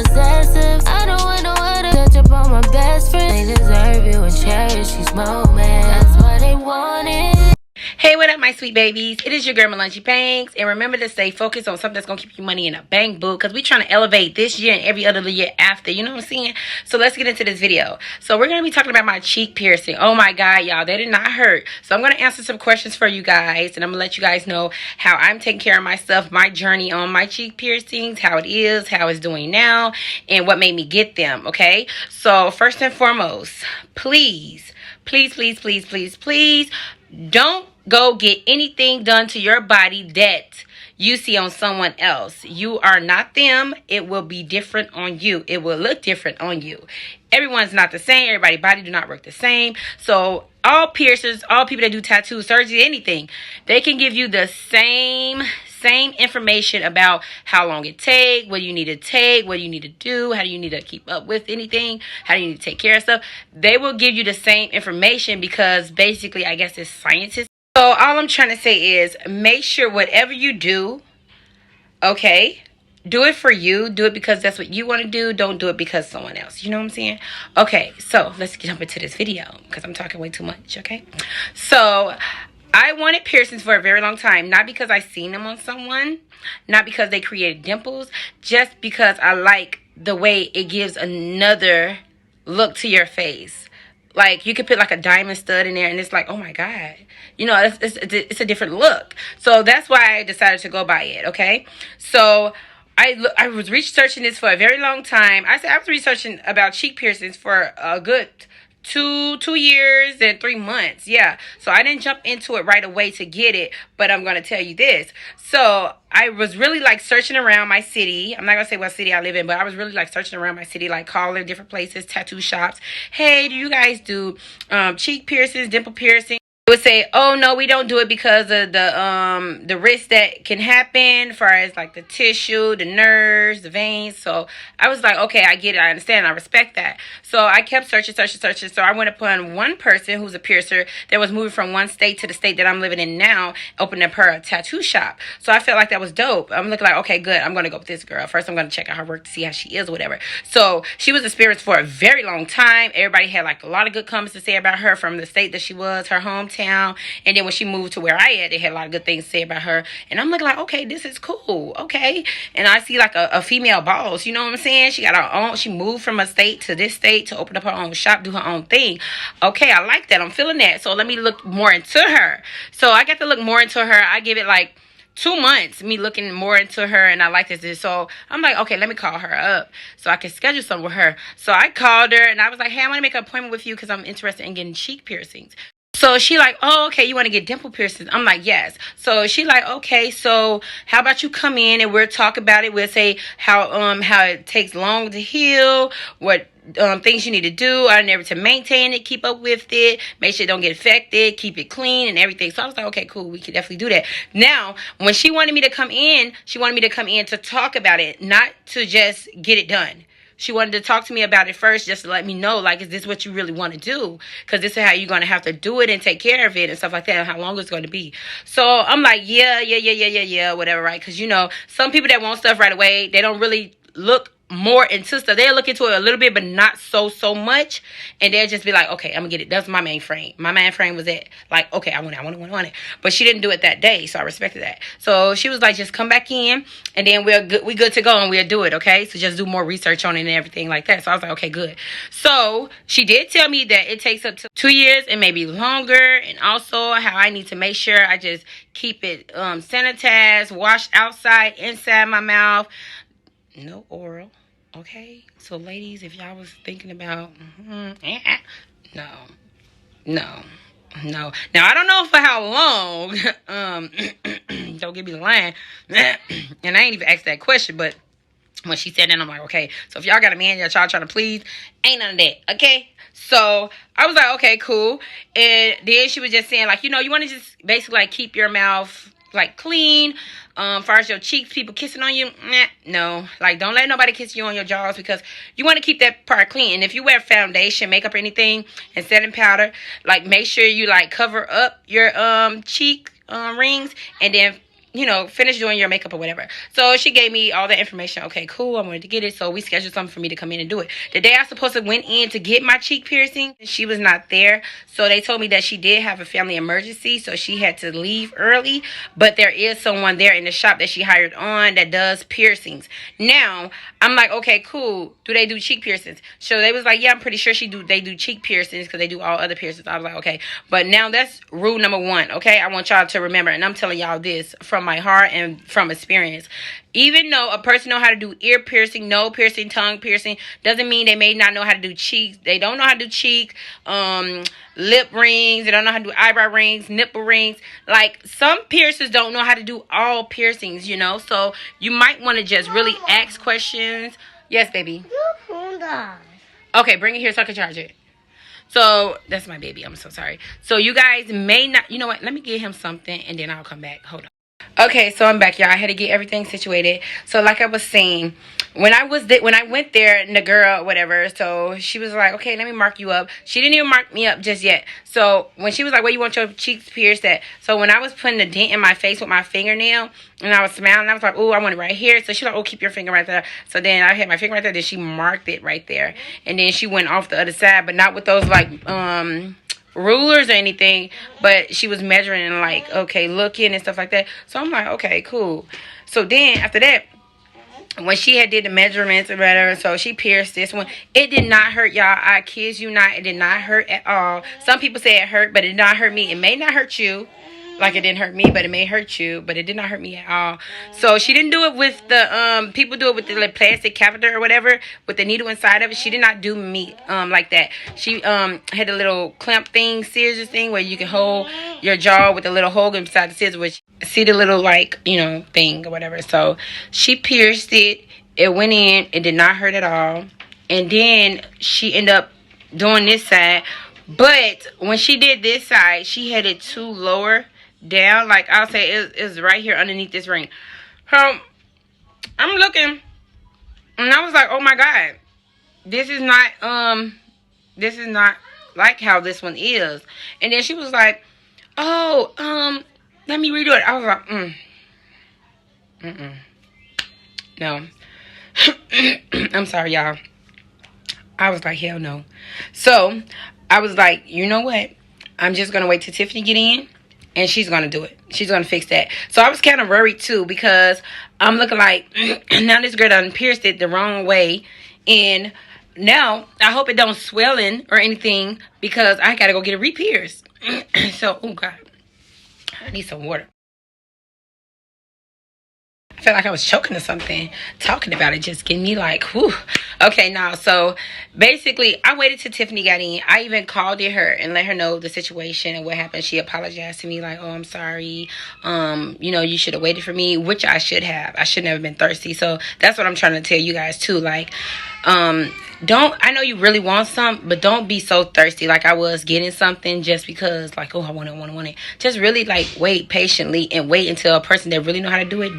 possessive. I don't want no other touch up on my best friend. They deserve you and cherish these moments. That's why they want it. Hey, what up, my sweet babies? It is your girl, Melange Banks. And remember to stay focused on something that's going to keep you money in a bank, boo. Because we're trying to elevate this year and every other year after. You know what I'm saying? So let's get into this video. So we're going to be talking about my cheek piercing. Oh, my God, y'all. They did not hurt. So I'm going to answer some questions for you guys. And I'm going to let you guys know how I'm taking care of myself, my journey on my cheek piercings, how it is, how it's doing now, and what made me get them, okay? So first and foremost, please, please, please, please, please, please, don't go get anything done to your body that you see on someone else. You are not them. It will be different on you. It will look different on you. Everyone's not the same. Everybody's body do not work the same. So all piercers, all people that do tattoo surgery, anything, they can give you the same information about how long it takes, what you need to take, what you need to do, how do you need to keep up with anything, how do you need to take care of stuff. They will give you the same information because basically, I guess it's scientists. So all I'm trying to say is make sure whatever you do, okay, do it for you. Do it because that's what you want to do. Don't do it because someone else. You know what I'm saying? Okay, so let's jump into this video because I'm talking way too much, okay? So I wanted piercings for a very long time. Not because I seen them on someone. Not because they created dimples. Just because I like the way it gives another look to your face. Like, you could put like a diamond stud in there and it's like, oh my God. You know, it's a different look. So that's why I decided to go buy it, okay? So I was researching this for a very long time. I was researching about cheek piercings for a good two years and 3 months. Yeah. So I didn't jump into it right away to get it, but I'm going to tell you this. So I was really like searching around my city. I'm not going to say what city I live in, but I was really like searching around my city, like calling different places, tattoo shops. Hey, do you guys do cheek piercings, dimple piercing? Would say, oh no, we don't do it because of the risk that can happen, as far as like the tissue, the nerves, the veins. So I was like, okay, I get it, I understand, I respect that. So I kept searching. So I went upon one person who's a piercer that was moving from one state to the state that I'm living in now, opening up her tattoo shop. So I felt like that was dope. I'm looking like, okay, good, I'm gonna go with this girl. First, I'm gonna check out her work to see how she is or whatever. So she was experienced for a very long time. Everybody had like a lot of good comments to say about her from the state that she was, her hometown. And then when she moved to where I at, they had a lot of good things to say about her. And I'm looking like, okay, this is cool. Okay. And I see like a female boss, you know what I'm saying? She got her own, she moved from a state to this state to open up her own shop, do her own thing. Okay, I like that. I'm feeling that. So let me look more into her. So I got to look more into her. I give it like 2 months, me looking more into her, and I like this. So I'm like, okay, let me call her up so I can schedule something with her. So I called her, and I was like, hey, I want to make an appointment with you because I'm interested in getting cheek piercings. So she like, oh, okay, you want to get dimple piercings? I'm like, yes. So she like, okay, so how about you come in and we'll talk about it. We'll say how it takes long to heal, what things you need to do and everything to maintain it, keep up with it, make sure it don't get affected, keep it clean and everything. So I was like, okay, cool, we can definitely do that. Now, when she wanted me to come in, to talk about it, not to just get it done. She wanted to talk to me about it first just to let me know, like, is this what you really want to do? Because this is how you're going to have to do it and take care of it and stuff like that, and how long it's going to be. So I'm like, yeah, whatever, right? Because, you know, some people that want stuff right away, they don't really look more into stuff. They'll look into it a little bit, but not so much. And they'll just be like, okay, I'm gonna get it. That's my main frame. My main frame was it. Like, okay, I want it. But she didn't do it that day, so I respected that. So she was like, just come back in, and then we good to go, and we'll do it, okay? So just do more research on it and everything like that. So I was like, okay, good. So she did tell me that it takes up to 2 years and maybe longer, and also how I need to make sure I just keep it sanitized, washed outside, inside my mouth. No oral, okay? So ladies, if y'all was thinking about, no. Now, I don't know for how long, don't give me the line, and I ain't even asked that question, but when she said that, I'm like, okay, so if y'all got a man that y'all trying to please, ain't none of that, okay? So I was like, okay, cool. And then she was just saying, like, you know, you want to just basically like keep your mouth like clean. Far as your cheeks, people kissing on you, no. Like, don't let nobody kiss you on your jaws because you want to keep that part clean. And if you wear foundation, makeup, or anything, and setting powder, like, make sure you like cover up your cheek rings, and then you know, finish doing your makeup or whatever. So she gave me all the information. Okay, cool. I wanted to get it. So we scheduled something for me to come in and do it. The day I supposed to went in to get my cheek piercing, she was not there. So they told me that she did have a family emergency. So she had to leave early. But there is someone there in the shop that she hired on that does piercings. Now, I'm like, okay, cool. Do they do cheek piercings? So they was like, yeah, I'm pretty sure they do cheek piercings because they do all other piercings. I was like, okay. But now that's rule number one, okay? I want y'all to remember, and I'm telling y'all this from my heart and from experience. Even though a person know how to do ear piercing, nose piercing, tongue piercing, doesn't mean they may not know how to do cheeks. They don't know how to do cheek, lip rings. They don't know how to do eyebrow rings, nipple rings. Like, some piercers don't know how to do all piercings, you know. So you might want to just really ask questions. Yes, baby. Okay, bring it here so I can charge it. So that's my baby. I'm so sorry. So you guys may not, you know what? Let me get him something and then I'll come back. Hold on. Okay, so I'm back, y'all. I had to get everything situated. So like I was saying, when I went there, and the girl, whatever, so she was like, okay, let me mark you up. She didn't even mark me up just yet. So when she was like, where you want your cheeks pierced at? So when I was putting the dent in my face with my fingernail, and I was smiling, I was like, oh, I want it right here. So she's like, oh, keep your finger right there. So then I had my finger right there. Then she marked it right there. And then she went off the other side, but not with those, like, rulers or anything, but she was measuring and like, okay, looking and stuff like that. So I'm like, okay, cool. So then after that, when she had did the measurements or whatever, so she pierced this one. It did not hurt, y'all. I kid you not, it did not hurt at all. Some people say it hurt, but it did not hurt me. It may not hurt you like it didn't hurt me, but it may hurt you, but it did not hurt me at all. So she didn't do it with the people do it with the like, plastic catheter or whatever with the needle inside of it. She did not do me like that. She had a little clamp thing, scissors thing where you can hold your jaw with a little hole inside the scissors, which see the little, like, you know, thing or whatever. So she pierced it. It went in. It did not hurt at all. And then she ended up doing this side. But when she did this side, she had it too lower down. Like, I'll say it's right here underneath this ring. I'm looking, and I was like, oh my God, this is not like how this one is. And then she was like, oh, let me redo it. I was like, no. I'm sorry, y'all. I was like, hell no. So I was like, you know what? I'm just gonna wait till Tiffany get in, and she's gonna do it. She's gonna fix that. So I was kind of worried too, because I'm looking like now this girl done pierced it the wrong way, and now I hope it don't swelling or anything, because I gotta go get it re-pierced. So, oh God, I need some water. I felt like I was choking or something. Talking about it just getting me like, whew. Okay, now, so basically, I waited till Tiffany got in. I even called her and let her know the situation and what happened. She apologized to me like, oh, I'm sorry. You know, you should have waited for me, which I should have. I shouldn't have been thirsty. So that's what I'm trying to tell you guys too. Like, I know you really want something, but don't be so thirsty like I was getting something just because, like, oh, I want it. Just really, like, wait patiently and wait until a person that really know how to do it.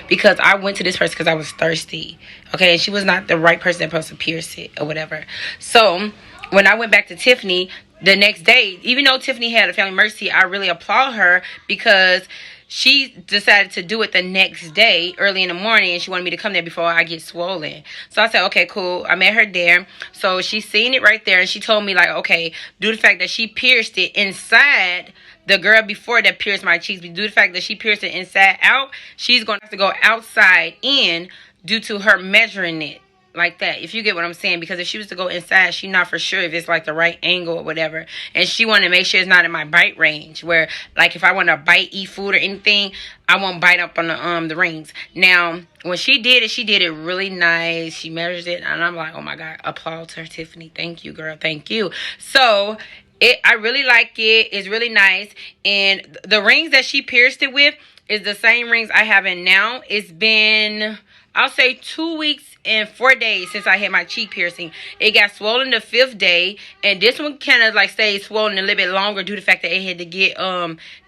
Because I went to this person because I was thirsty, okay? And she was not the right person that supposed to pierce it or whatever. So when I went back to Tiffany the next day, even though Tiffany had a family emergency, I really applaud her because she decided to do it the next day, early in the morning, and she wanted me to come there before I get swollen. So I said, okay, cool. I met her there. So she seen it right there, and she told me, like, okay, due to the fact that she pierced it inside, the girl before that pierced my cheeks, but due to the fact that she pierced it inside out, she's going to have to go outside in due to her measuring it like that, if you get what I'm saying. Because if she was to go inside, she's not for sure if it's like the right angle or whatever, and she wanted to make sure it's not in my bite range, where like if I want to bite, eat food or anything, I won't bite up on the rings. Now when she did it really nice. She measures it, and I'm like, oh my God, applause to her, Tiffany. Thank you, girl. Thank you. So I really like it. It's really nice. And the rings that she pierced it with is the same rings I have in now. It's been, I'll say, 2 weeks and 4 days since I had my cheek piercing. It got swollen the 5th day, and this one kind of like stayed swollen a little bit longer due to the fact that it had to get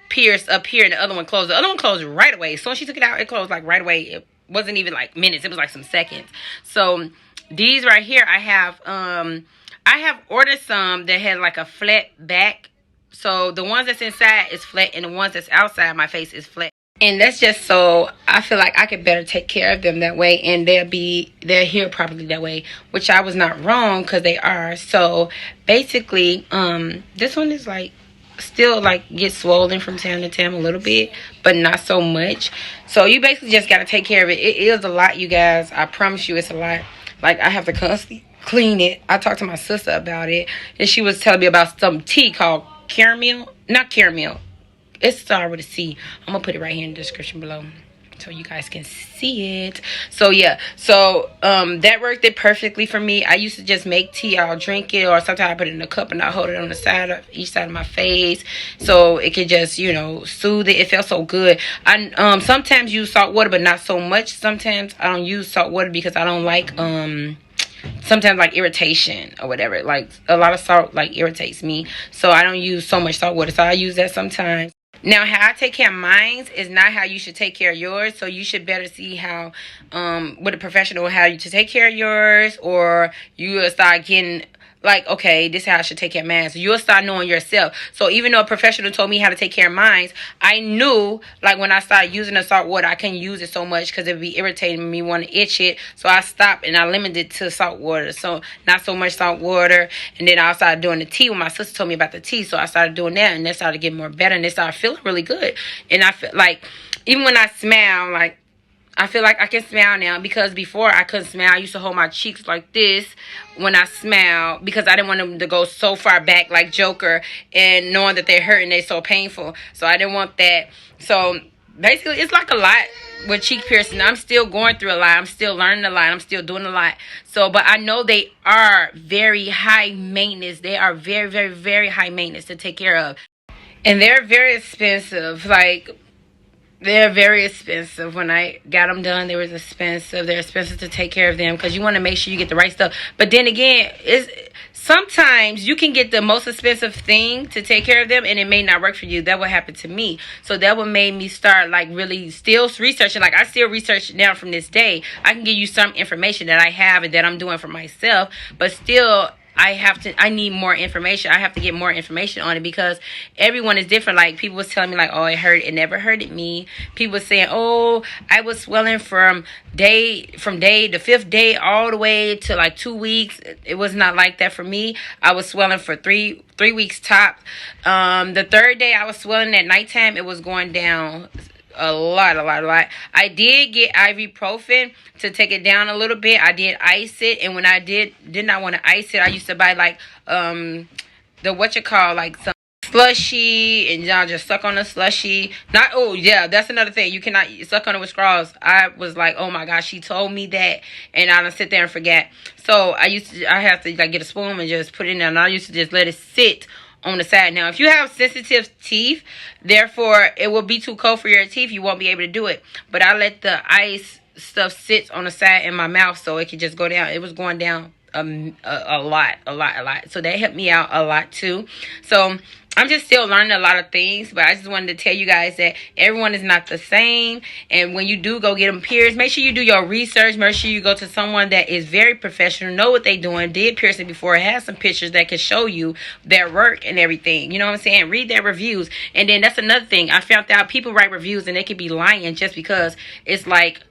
pierced up here, and the other one closed. The other one closed right away. So when she took it out, it closed like right away. It wasn't even like minutes. It was like some seconds. So these right here, I have ordered some that had like a flat back. So the ones that's inside is flat, and the ones that's outside my face is flat. And that's just so I feel like I could better take care of them that way, and they'll heal properly that way, which I was not wrong, because they are. So basically, this one is like still like get swollen from time to time a little bit, but not so much. So you basically just got to take care of it. It is a lot, you guys. I promise you, it's a lot. Like, I have to constantly clean it. I talked to my sister about it, and she was telling me about some tea called caramel, not caramel, it started with a C. I'm gonna put it right here in the description below so you guys can see it. So yeah, so that worked it perfectly for me. I used to just make tea, I'll drink it, or sometimes I put it in a cup and I hold it on the side of each side of my face so it could just, you know, soothe it. It felt so good. I sometimes use salt water, but not so much. Sometimes I don't use salt water because I don't like sometimes like irritation or whatever. Like, a lot of salt like irritates me, so I don't use so much salt water. So I use that sometimes. Now, how I take care of mine is not how you should take care of yours. So you should better see how, with a professional, how you to take care of yours, or you will start getting like, okay, this is how I should take care of mine. So you'll start knowing yourself. So even though a professional told me how to take care of mine, I knew, like, when I started using the salt water, I couldn't use it so much because it would be irritating me, want to itch it. So I stopped and I limited it to salt water. So not so much salt water. And then I started doing the tea when my sister told me about the tea. So I started doing that, and that started getting more better, and it started feeling really good. And I feel like, even when I smile, like, I feel like I can smile now, because before I couldn't smile. I used to hold my cheeks like this when I smile because I didn't want them to go so far back like Joker, and knowing that they're hurting, they're so painful. So I didn't want that. So basically, it's like a lot with cheek piercing. I'm still going through a lot. I'm still learning a lot. I'm still doing a lot. So, but I know they are very high maintenance. They are very, very, very high maintenance to take care of. And they're very expensive. Like, they're very expensive. When I got them done, they was expensive. They're expensive to take care of them because you want to make sure you get the right stuff. But then again, sometimes you can get the most expensive thing to take care of them, and it may not work for you. That would happen to me. So that would made me start like really still researching. Like, I still research now from this day. I can give you some information that I have and that I'm doing for myself, but still, I need more information. I have to get more information on it because everyone is different. Like, people was telling me like, oh, it hurt. It never hurted me. People was saying, oh, I was swelling from day the 5th day all the way to like 2 weeks. It was not like that for me. I was swelling for three weeks top. The 3rd day I was swelling at nighttime. It was going down a lot. I did get ibuprofen to take it down a little bit. I did ice it, and when I did not want to ice it, I used to buy like the like some slushy, and y'all just suck on the slushy. Not, oh yeah, that's another thing. You cannot suck on it with straws. I was like, oh my gosh, she told me that, and I don't sit there and forget. So I have to like get a spoon and just put it in there, and I used to just let it sit on the side. Now, if you have sensitive teeth, therefore it will be too cold for your teeth, you won't be able to do it. But I let the ice stuff sit on the side in my mouth so it could just go down. It was going down a lot. So that helped me out a lot too. So I'm just still learning a lot of things, but I just wanted to tell you guys that everyone is not the same. And when you do go get them pierced, make sure you do your research. Make sure you go to someone that is very professional, know what they're doing, did piercing before, has some pictures that can show you their work and everything. You know what I'm saying? Read their reviews. And then that's another thing. I found out people write reviews and they could be lying just because it's like,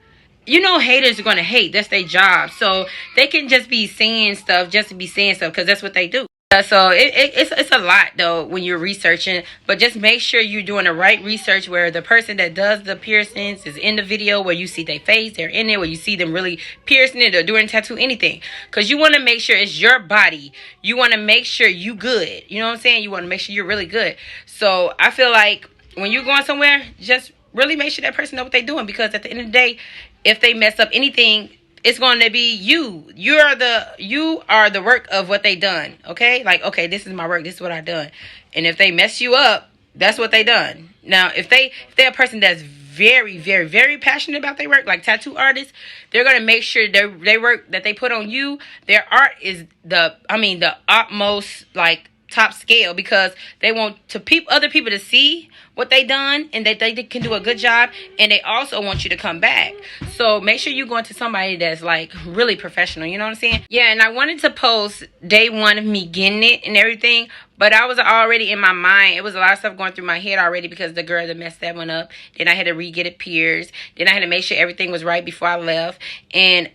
you know, haters are going to hate. That's their job. So they can just be saying stuff just to be saying stuff because that's what they do. So it's a lot though when you're researching, but just make sure you're doing the right research where the person that does the piercings is in the video, where you see their face, they're in there, where you see them really piercing it or doing a tattoo, anything, because you want to make sure it's your body. You want to make sure you good. You know what I'm saying? You want to make sure you're really good. So I feel like when you're going somewhere, just really make sure that person know what they're doing, because at the end of the day, if they mess up anything, it's going to be you. You are the work of what they done. Okay? Like, okay, this is my work. This is what I done. And if they mess you up, that's what they done. Now, if they're a person that's very, very, very passionate about their work, like tattoo artists, they're going to make sure their work that they put on you, their art is the utmost, like, top scale, because they want to other people to see what they done and that they can do a good job, and they also want you to come back. So make sure you're going to somebody that's like really professional, you know what I'm saying? Yeah, and I wanted to post day one of me getting it and everything, but I was already in my mind. It was a lot of stuff going through my head already because the girl that messed that one up. Then I had to re-get it pierced. Then I had to make sure everything was right before I left. And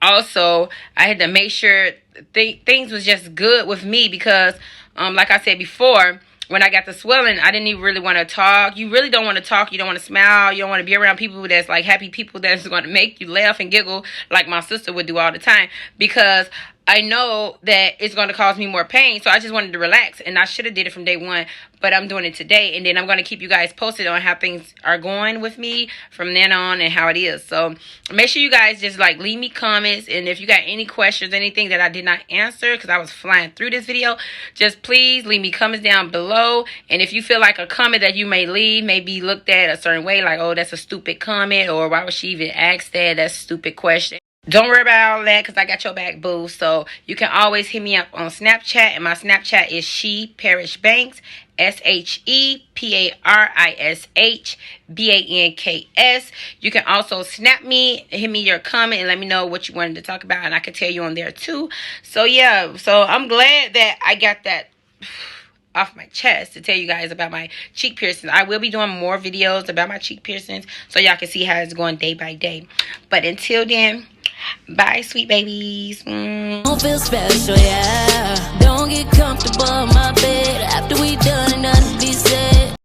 also I had to make sure things was just good with me, because like I said before, when I got the swelling, I didn't even really want to talk. You really don't want to talk. You don't want to smile. You don't want to be around people that's like happy people that's going to make you laugh and giggle like my sister would do all the time, because I know that it's going to cause me more pain. So I just wanted to relax, and I should have did it from day one, but I'm doing it today. And then I'm going to keep you guys posted on how things are going with me from then on and how it is. So make sure you guys just like leave me comments, and if you got any questions, anything that I did not answer because I was flying through this video, just please leave me comments down below. And if you feel like a comment that you may leave may be looked at a certain way, like, oh, that's a stupid comment, or why would she even ask that, that's a stupid question, don't worry about all that, because I got your back, boo. So you can always hit me up on Snapchat, and my Snapchat is She Parish Banks, SheParishBanks. You can also snap me, hit me your comment, and let me know what you wanted to talk about, and I can tell you on there too. So yeah, so I'm glad that I got that off my chest to tell you guys about my cheek piercings. I will be doing more videos about my cheek piercings so y'all can see how it's going day by day. But until then, bye, sweet babies. Don't feel special, yeah. Don't get comfortable, my